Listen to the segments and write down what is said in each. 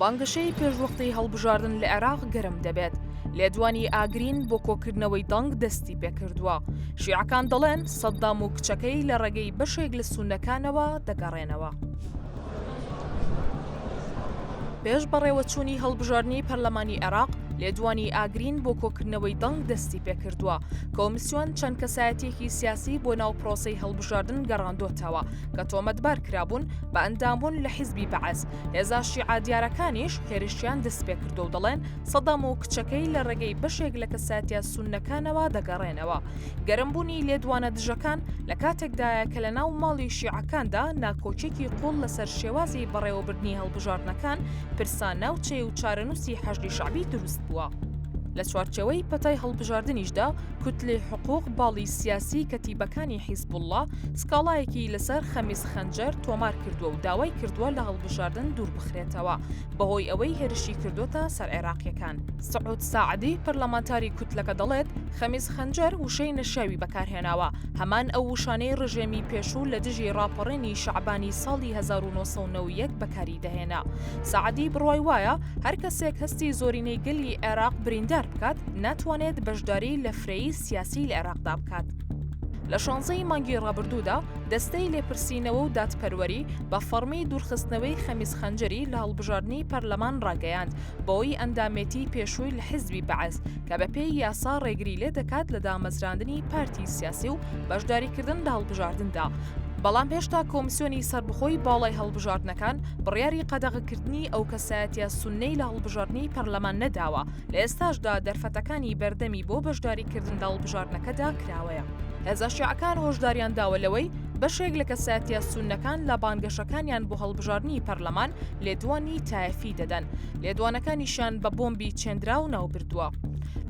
بانگشەی پێشوەختی هەڵبژاردن لە عێراق گەرم دەبێت. لێدوانی ئاگرین بۆ کۆکردنەوەی دەنگ دەستی پێکردووە. شیعەکان دەڵێن سەددام و کچەکەی لە ڕێگەی بەشێک لە سوننەکانەوە دەگەڕێنەوە. پێش بەڕێوەچوونی هەڵبژاردنی پەرلەمانی عێراق، لێدوانی ئاگرین بۆ کۆکردنەوەی دەنگ دەستی پێکردووە. کۆمیسیۆن چەند کەسایەتیەکی سیاسی بۆ ناو پرۆسەی هەڵبژاردن گەڕاندۆتەوە کە تۆمەتبار کرابوون بە ئەندامبوون لە حیزبی بەعەز. هێزا شیعە دیارەکانیش هێرشیان دەست پێکردو و دەڵێن سەدام و کچەکەی لە ڕێگەی بەشێک لە کەسایەتیە سوننەکانەوە دەگەڕێنەوە. گەرمبوونی لێدوانە دژەکان لە کاتێکدایە کە لە ناو ماڵی شیعەکاندا ناکۆچێکی قوڵ لەسەر شێوازی بەڕێوەبردنی هەڵبژاردنەکان پرسان ناوچەی و چارەنووسی حەشدی شەعبی دروست بووە. لە چوارچەوەی پەتای هەڵبژاردنیشدا کوتلەی حقوق باڵی سیاسی کەتیبەکانی حیزبوڵڵا سکاڵایەکی لەسەر خەمیس خەنجەر تۆمار کردووە و داوای کردووە لە هەڵبژاردن دوور بخرێتەوە بەهۆی ئەوەی هێرشی کردوتە سەر عێراقیەکان. سەعود ساعدی پەرلەمانتاری کوتلەکە دەڵێت خەمیس خەنجەر وشەی نەشاوی بەکارهێناوە، هەمان ئەو وشانەی ڕژێمی پێشوو لە دژی ڕاپەڕێنی شەعبانی ساڵی 1991 بەکاری دەهێنا. ساعدی بڕوای وایە هەر کەسێک هەستی زۆرینەی گەلی عێراق بریندار بکات ناتوانێت بەشداری لە فرەیی سیاسی لە عێراقدا بکات. لە 16 مانگی ڕابردوودا دەستەی لێپرسینەوە و دادپەروەری بە فەرمی دوورخستنەوەی خەمیس خەنجەری لە هەڵبژاردنی پەرلەمان ڕاگەیاند بەوەی ئەندامێتی پێشووی لە حیزبی بەعەز کە بەپێی یاسا ڕێگری لێ دەکات لە دامەزراندنی پارتی سیاسی و بەشداریکردن لە هەڵبژاردندا. بەڵام هێشتا کۆمیسیۆنی سەربخۆی باڵای هەڵبژاردنەکان بڕیاری قەدەغەکردنی ئەو کەسایەتیە سوننەی لە هەڵبژاردنی پەرلەمان نەداوە. لە ئێستاشدا دەرفەتەکانی بەردەمی بۆ بەشداریکردن لە هەڵبژاردنەکەدا کراوەیە. هێزە شیعەکان هۆشداریان داوە لەوەی بەشێک لە کەسایەتیە سوننەکان لە بانگەشەکانیان بۆ هەڵبژاردنی پەرلەمان لێدوانی تایەفی دەدەن. لێدوانەکانیشان بە بۆمبی چێندرا و ناوبردووە.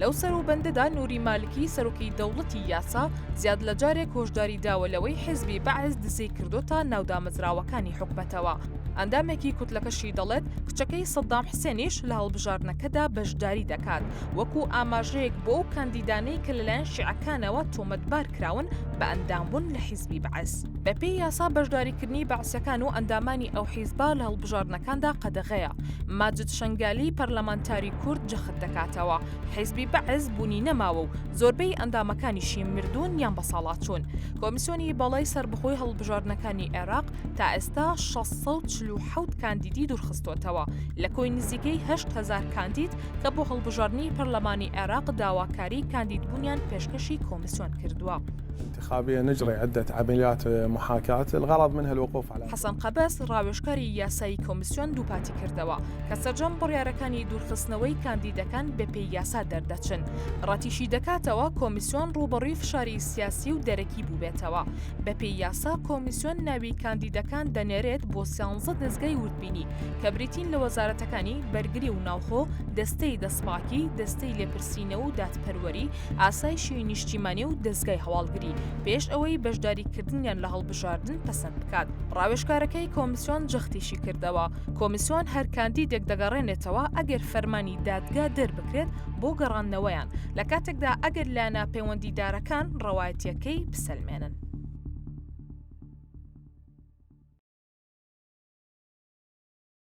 لەو سەر و بەندەدا نووری مالکی سەرۆکی دەوڵەتی یاسا زیاد لە جارێک هۆشداری داوە لەوەی حیزبی بەعەز دزەی کردوتە ناودامەزراوەکانی حکومەتەوە. ئەندامێکی کوتلەکەشی دەڵێت کچەکەی سەددام حسێنیش لە هەڵبژاردنەکەدا بەشداری دەکات وەکو ئاماژەیەک بۆ ئەو کاندیدانەی کە لەلایەن شیعەکانەوە تۆمەتبار کراون بە ئەندامبوون لە حیزبی بەعەز. بەپێی یاسا بەشداریکردنی بەعسیەکان و ئەندامانی ئەو حیزبا لە هەڵبژاردنەکاندا قەدەغەیە. ماجد شەنگالی پەرلەمانتاری کورد جەخت دەکاتەوە. حیزبی بەعەز بوونی نەماوە و زۆربەی ئەندامەکانیشی مردوون یان بەساڵات چوون. کۆمیسیۆنی باڵای سەربخۆی هەڵبژاردنەکانی عێراق تا ئێستا 647 کاندیدی دوورخستوتەوە لە کۆی نزیکەی 8,000 کاندید کە بۆ هەڵبژاردنی پەرلەمانی عێراق داواکاری کاندیدبوونیان پێشکەشی کۆمیسیۆن کردووە. انتخابية نجري عدة عمليات محاكاة الغرض منها الوقوف على حەسەن قەبەس ڕاوێژکاری یاسایی کۆمیسیۆن دووپاتی کردەوە کە سەرجەم بڕیارەکانی دوورخستنەوەی کاندیدەکان بەپێی یاسا دەردەچن. ڕاتیشی دەکاتەوە کۆمیسیۆن ڕوبەڕووی فشاری سیاسی و دەرەکی بووبێتەوە. بەپێی یاسا کۆمیسیۆن ناوی کاندیدەکان دەنێرێت بۆ 13 دەستگای وردبینی کە بریتین لە وەزارەتەکانی بەرگری و ناوخۆ، دەستەی دەسپاکی، دەستەی لێپرسینەوە و دادپەروەری، ئاسایشی نیشتیمانی و دەستگای هەواڵگری پێش ئەوەی بەشداریکردنیان لە هەڵبژاردن پەسەند بکات. ڕاوێژکارەکەی کۆمیسیۆن جەختیشی کردەوە. کۆمیسیۆن هەر کاندیدێک دەگەڕێنێتەوە ئەگەر فەرمانی دادگا دەربکرێت بۆ گەڕاندنەوەیان لە کاتێکدا ئەگەر لایەنە پەیوەندیدارەکان ڕەوایەتیەکەی بسەلمێنن.